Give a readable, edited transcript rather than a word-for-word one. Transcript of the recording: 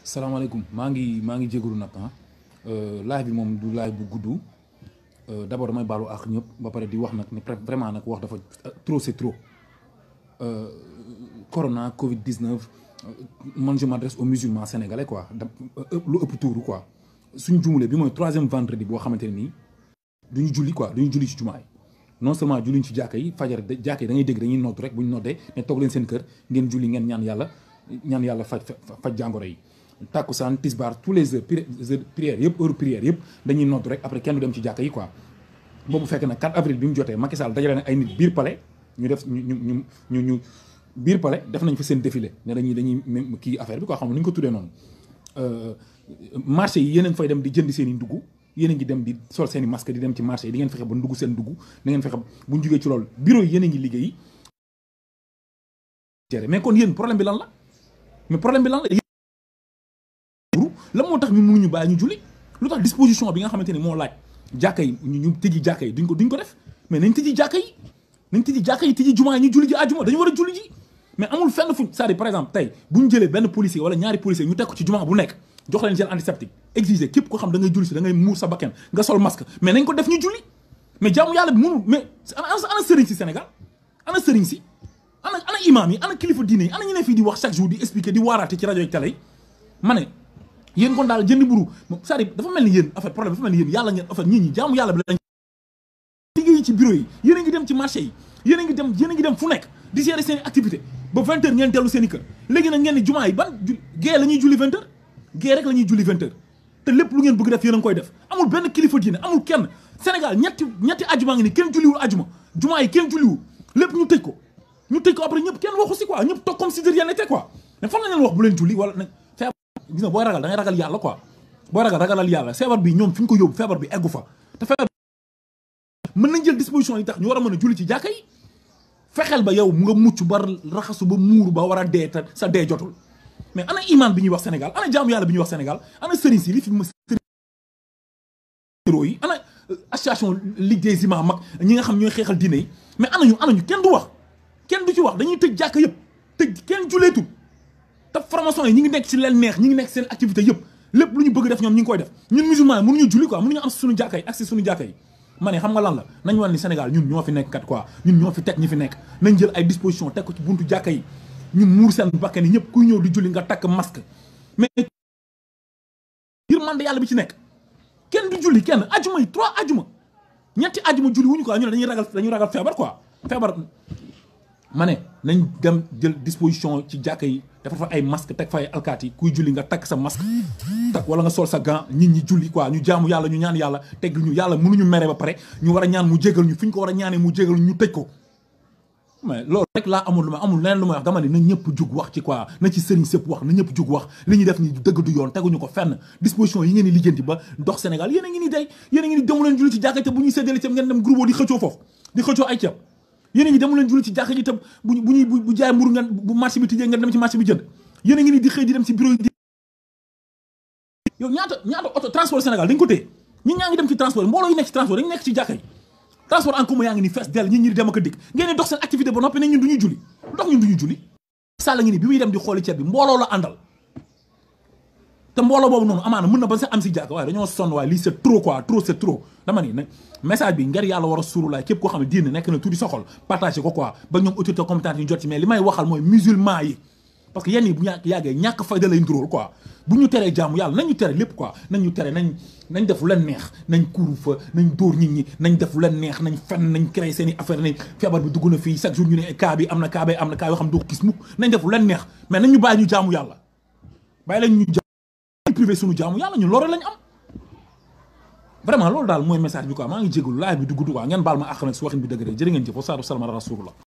salaamaaleykum maa ngi jégalu nag live bi moom du live bu gudd d'abord damay baalu ak ñëpp ba pare di wax nag ne vraiment nag wax dafa trop c'est trop corona Covid 19 man je m'adresse aux musulmans sénégalais quoi lu ëpp tuuru quoi suñu jumulee bi mooy 3e vendredi boo xamante ne nii duñu julli quoi duñu julli ci jumaa yi non seulement julliñ ci jàkka yi fajar jàkka yi da ngay dégg dañuy nodd rek bu ñu noddee ne toog leen seen kër ngeen julli ngeen ñaan yàlla faj jàngoro yi. takkusaan tisbaar tous les heures prière yëpp heure prière yëpp dañuy nodd rek après kenn du dem ci jàkka yi quoi boobu fekk na 4 avril bi mu jotee Macky Sall dajale na ay nit biir palais ñu def ñu biir palais def nañ fa seen défilé ne dañuy kii affaire bi quoi xam nga ni ñu ko tuddee noonu marché yi yéen a ngi fay dem di jënd seen i ndugg yéen a ngi dem di sol seen i masque di dem ci marché yi di ngeen fexe ba ndugg seen ndugg da ngeen fexe bu ñu jógee ci loolu bureau yi yéen a ngi liggéey mais kon yéen problème bi lan la mais problème bi lan la moo tax ñu mënuñu bàyyi ñu julli lu tax disposition bi nga xamante ne moo laaj jàkka yi ñu tëji jàkka yi duñ ko def mais nañ tëji jàkka yi tëji jumaa yi ñu julli ji àjjuma dañu war a julli ji mais amul fenn fuñ c'est-à-dire par exemple tey bu ñu jëlee benn policier wala ñaari policier ñu teg ko ci jumaa bu nekk jox leen gel antiseptique exiger képp ko xam da ngay julli si da ngay muur sa bakken nga sol masque mais nañ ko def ñu julli mais jaamu yàlla bi mënul mais ana sëriñ si Sénégal ana sëriñ si ana imam yi ana kilifa diine yi ana ñu ne fii di wax chaque jour di expliquer di waaraate ci rajo ak télé yi ma ne yéen kon daal jënd buru c'est-à-dire dafa mel ni yéen en fait problème dafa mel ni yéen yàlla ngeen en fait nit ñi jaamu yàlla bi lañ liggéey ci bureau yi yéen a ngi dem ci marché yi yéen a ngi dem fu nekk di gérer seen activité ba 20h ngeen dellu seen i kër léegi nag ngeen ni jumaa yi ban gée la ñuy julli 20h gée rek la ñuy julli 20h te lépp lu ngeen bëgg def yéen a ngi koy def amul benn kilifa diine amul kenn Sénégal ñetti ajuma ngi ni kenn julliwul ajuma jumaa yi kenn julliwul lépp ñu tëj ko après ñëpp kenn waxu si quoi ñëpp toog comme si de rien n'était quoi mais fan la leen wax bu leen julli wala gis nga booy ragal da ngay ragal yàlla quoi booy ragalal yàlla feebar bi ñoom fi ñu ko yóbbu feebar bi eggu fa te feebar mën nañ jël disposition yi tax ñu war a mën a julli ci jàkka yi fexeel ba yow nga mucc ba raxasu ba muuru ba war a dee te sa dee jotul mais ana iman bi ñuy wax Sénégal ana jaamu yàlla bi ñuy wax Sénégal ana sëriñ si li fi sëriñ yi ana association ligue des imams mag ñi nga xam ñooy xeexal diine yi mais anañu kenn du wax kenn du ci wax dañuy tëj jàkka yëpp tëj kenn juleetul te formation yi ñi ngi nekk ci leen neex ñi ngi nekk seen activité yëpp lépp lu ñu bëgg def ñoom ñi ngi koy def ñun musulman yi mënuñu julli quoi mënuñu am suñu jàkka yi ak si suñu jàkka yi ma ne xam nga lan la nañ wan ni Sénégal ñun ñoo fi nekk kat quoi ñun ñoo fi teg ñi fi nekk nañ jël ay disposition teg ko ci buntu jàkka yi ñun muur seen bakkan yi ñëpp kuy ñëw di julli nga takk masque mais yërmande yàlla bi ci nekk kenn du julli kenn ajuma yi 3 ajuma ñetti ajuma julli wuñu quoi ñu ne dañuy ragal feebar quoi feebar ma ne nañ dem jël disposition ci jàkka yi dafa fa ay masque teg fa ay alkaat yi kuy julli nga takk sa masque tak wala nga sol sa gant nit ñi julli quoi ñu jaamu yàlla ñu ñaan yàlla tegg ñu yàlla mënuñu mere ba pare ñu war a ñaan mu jégal ñu fi ñu ko war a ñaanee mu jégal ñu tëj ko mais loolu rek laa amul leneen lu may wax dama ne na ñëpp jug wax ci quoi na ci sëriñ sëpp wax na ñëpp jug wax li ñuy def ni dëgg du yoon teguñu ko fenn disposition yi ngeen di lijjanti ba dox Sénégal yéen a ngi ni day yéen a ngi ni demu leen julli ci jàkka te bu ñuy séddale ceeb ngeen dem groupe di xëccoo foofu di xëccoo ay ceeb yéen a ngi demu leen julli ci jàkka ji tam bu jaay mburu ngeen bu marché bi tijjee ngeen dem ci marché bi jënd yéen a ngi ni di xëy di dem ci bureau yi yow ñaata auto transport Sénégal dañ ko téye ñun ñaa ngi dem ci transport mbooloo yi nekk ci transport dañu nekk ci jàkka yi transport en commun yaa ngi ni fees dell ñi di dem ak a dikk ngeen di dox seen activité ba noppi ne ñun duñuy julli dox ñun duñuy julli sàlla ngi ni bi muy dem di xooli ceeb bi mbooloo la àndal te mbooloo boobu noonu amaana mën na ba sa am si jàkka waaye dañoo sonn waaye lii c'est trop quoi trop c'est trop dama ni nag message bi ngir yàlla war a suuru laay képp koo xam ne diine nekk na tuuti soxol partagé ko quoi ba ñoom autorité compétente ñu jot ci mais li may waxal mooy musulman yi parce que yenn yi bu yàggee ñàkk fayda lay nduróol quoi bu ñu teree jaamu yàlla nañ ñu tere lépp quoi nañ def lu leen neex nañ kuuru fa nañ dóor nit ñi nañ def lu leen neex nañ fenn nañ créé seen i affaire nañ feebar bi dugg na fii chaque jour ñu ne cas bi am na cas yoo xam ne doo ko gis mukk nañ def lu leen neex mais nañ ñu bàyyi ñu jaamu yàlla bàyyi lañ ñu privé suñu jaamu yàlla ñun loolu lañ am vraiment loolu daal mooy message bi quoi maa ngi jégalu laaj bi dugg quoi ngeen baal ma àq nag su waxin bi dëgg rek jërë ngeen jëf wa salaatu salaam ala rasulullah